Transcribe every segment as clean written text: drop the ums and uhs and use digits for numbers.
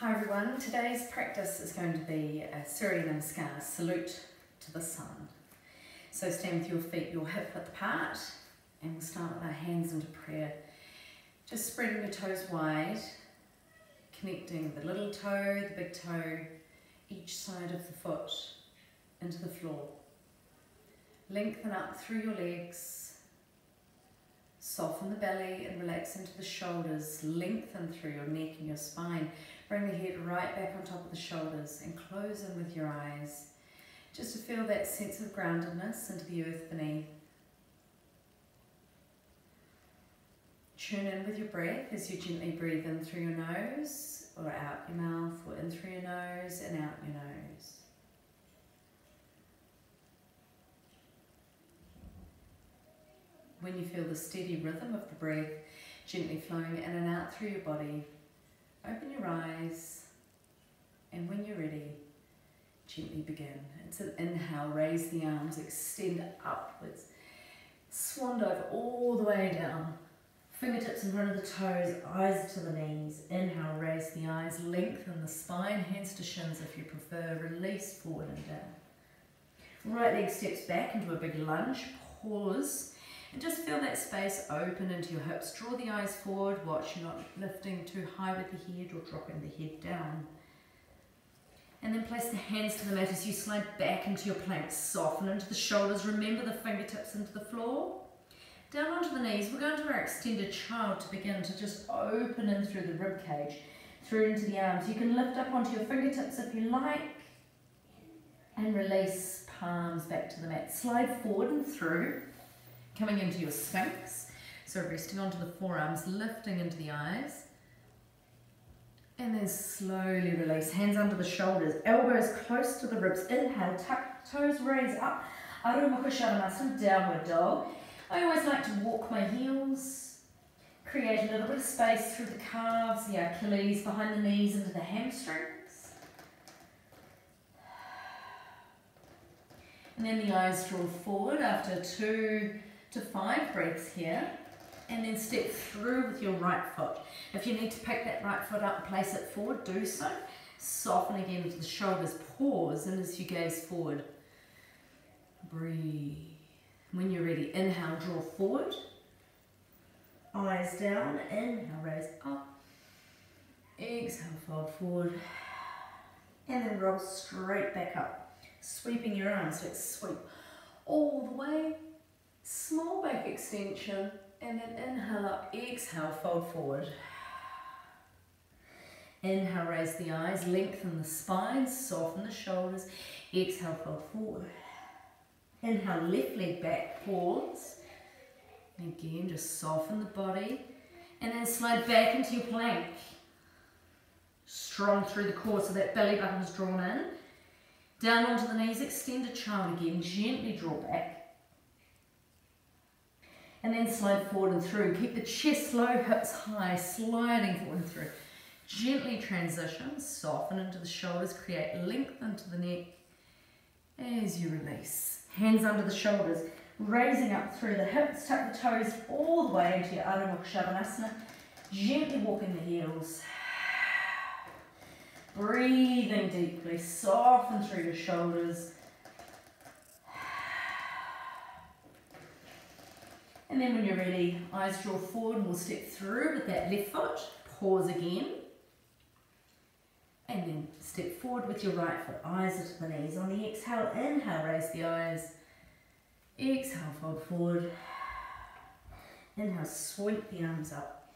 Hi everyone, today's practice is going to be a Suyra Namaskar, salute to the sun. So stand with your feet, your hip width apart, and we'll start with our hands into prayer. Just spreading your toes wide, connecting the little toe, the big toe, each side of the foot into the floor. Lengthen up through your legs, soften the belly and relax into the shoulders, lengthen through your neck and your spine. Bring the head right back on top of the shoulders and close in with your eyes, just to feel that sense of groundedness into the earth beneath. Tune in with your breath as you gently breathe in through your nose or out your mouth, or in through your nose and out your nose. When you feel the steady rhythm of the breath gently flowing in and out through your body, open your eyes, and when you're ready, gently begin. It's an inhale, raise the arms, extend upwards, swan dive all the way down, fingertips in front of the toes, eyes to the knees. Inhale, raise the eyes, lengthen the spine, hands to shins if you prefer, release forward and down. Right leg steps back into a big lunge, pause, and just feel that space open into your hips. Draw the eyes forward, watch you're not lifting too high with the head or dropping the head down. And then place the hands to the mat as you slide back into your plank. Soften into the shoulders, remember the fingertips into the floor. Down onto the knees, we're going to our extended child to begin to just open in through the rib cage, through into the arms. You can lift up onto your fingertips if you like, and release palms back to the mat. Slide forward and through, coming into your Sphinx, so resting onto the forearms, lifting into the eyes, and then slowly release, hands under the shoulders, elbows close to the ribs. Inhale, tuck, toes raise up, Ardha Mukha Shavasana, downward dog. I always like to walk my heels, create a little bit of space through the calves, the Achilles, behind the knees, into the hamstrings. And then the eyes draw forward after 2 to 5 breaths here, and then step through with your right foot. If you need to pick that right foot up and place it forward, do so. Soften again into the shoulders, pause, and as you gaze forward, breathe. When you're ready, inhale, draw forward, eyes down, inhale, raise up, exhale, fold forward, and then roll straight back up, sweeping your arms. Let's sweep all the way. Small back extension, and then inhale up, exhale, fold forward. Inhale, raise the eyes, lengthen the spine, soften the shoulders, exhale, fold forward. Inhale, left leg back, pause. And again, just soften the body, and then slide back into your plank. Strong through the core, so that belly button is drawn in. Down onto the knees, extended child again, gently draw back. And then slide forward and through. Keep the chest low, hips high, sliding forward and through. Gently transition, soften into the shoulders, create length into the neck as you release. Hands under the shoulders, raising up through the hips, tuck the toes all the way into your Ardha Mukha Shavasana. Gently walking the heels. Breathing deeply, soften through your shoulders. And then when you're ready, eyes draw forward, and we'll step through with that left foot, pause again, and then step forward with your right foot, eyes into the knees. On the exhale, inhale, raise the eyes, exhale, fold forward, inhale, sweep the arms up,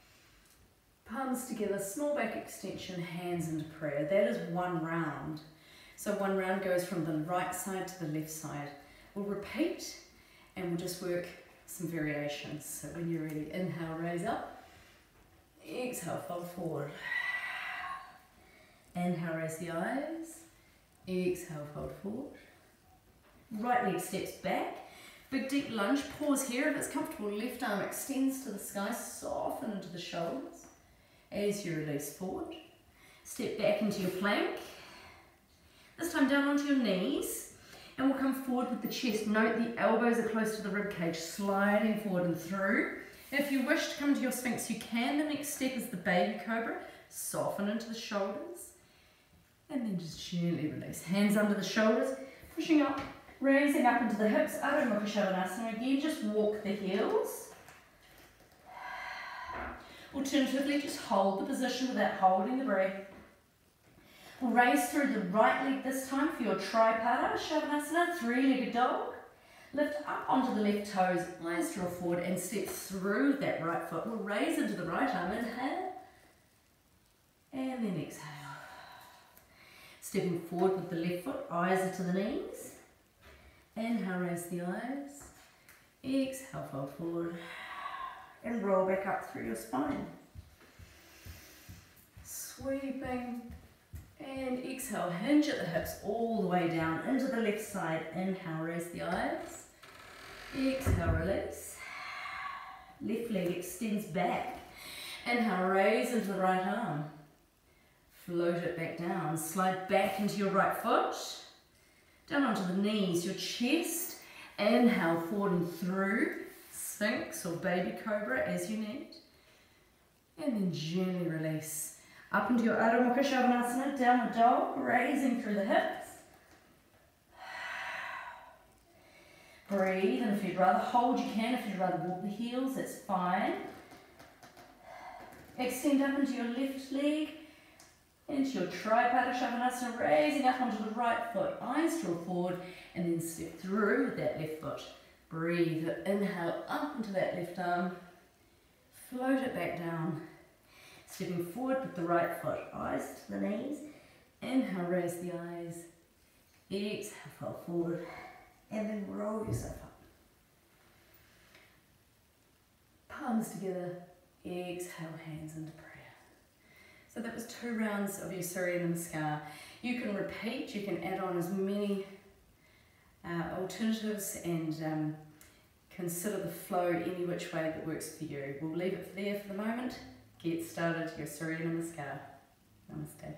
palms together, small back extension, hands into prayer. That is one round. So one round goes from the right side to the left side. We'll repeat, and we'll just work some variations. So when you're ready, inhale, raise up, exhale, fold forward, inhale, raise the eyes, exhale, fold forward, right leg steps back, big deep lunge, pause here if it's comfortable, left arm extends to the sky, soften into the shoulders as you release forward, step back into your plank, this time down onto your knees. And we'll come forward with the chest. Note the elbows are close to the rib cage, sliding forward and through. If you wish to come to your Sphinx, you can. The next step is the baby cobra. Soften into the shoulders. And then just gently release. Hands under the shoulders, pushing up, raising up into the hips. Adho Mukha Shavasana. Again, just walk the heels. Alternatively, just hold the position without holding the breath. We'll raise through the right leg this time for your Tripada Shavasana, three-legged dog. Lift up onto the left toes, eyes draw forward and step through that right foot. We'll raise into the right arm, inhale, and then exhale. Stepping forward with the left foot, eyes are to the knees. Inhale, raise the eyes. Exhale, fold forward. And roll back up through your spine. Sweeping. And exhale, hinge at the hips all the way down into the left side. Inhale, raise the eyes. Exhale, release. Left leg extends back. Inhale, raise into the right arm. Float it back down. Slide back into your right foot. Down onto the knees, your chest. Inhale, forward and through. Sphinx or baby cobra as you need. And then gently release. Up into your Adho Mukha Shavasana, downward dog, raising through the hips. Breathe, and if you'd rather hold, you can. If you'd rather walk the heels, that's fine. Extend up into your left leg, into your Tripada Shavasana, raising up onto the right foot. Eyes draw forward, and then step through with that left foot. Breathe, inhale up into that left arm, float it back down, stepping forward with the right foot, eyes to the knees, inhale, raise the eyes, exhale, fall forward, and then roll yourself up. Palms together, exhale, hands into prayer. So that was 2 rounds of your Suyra Namaskar. You can repeat, you can add on as many alternatives and consider the flow any which way that works for you. We'll leave it there for the moment. Get started, your Suyra Namaskar. Namaste.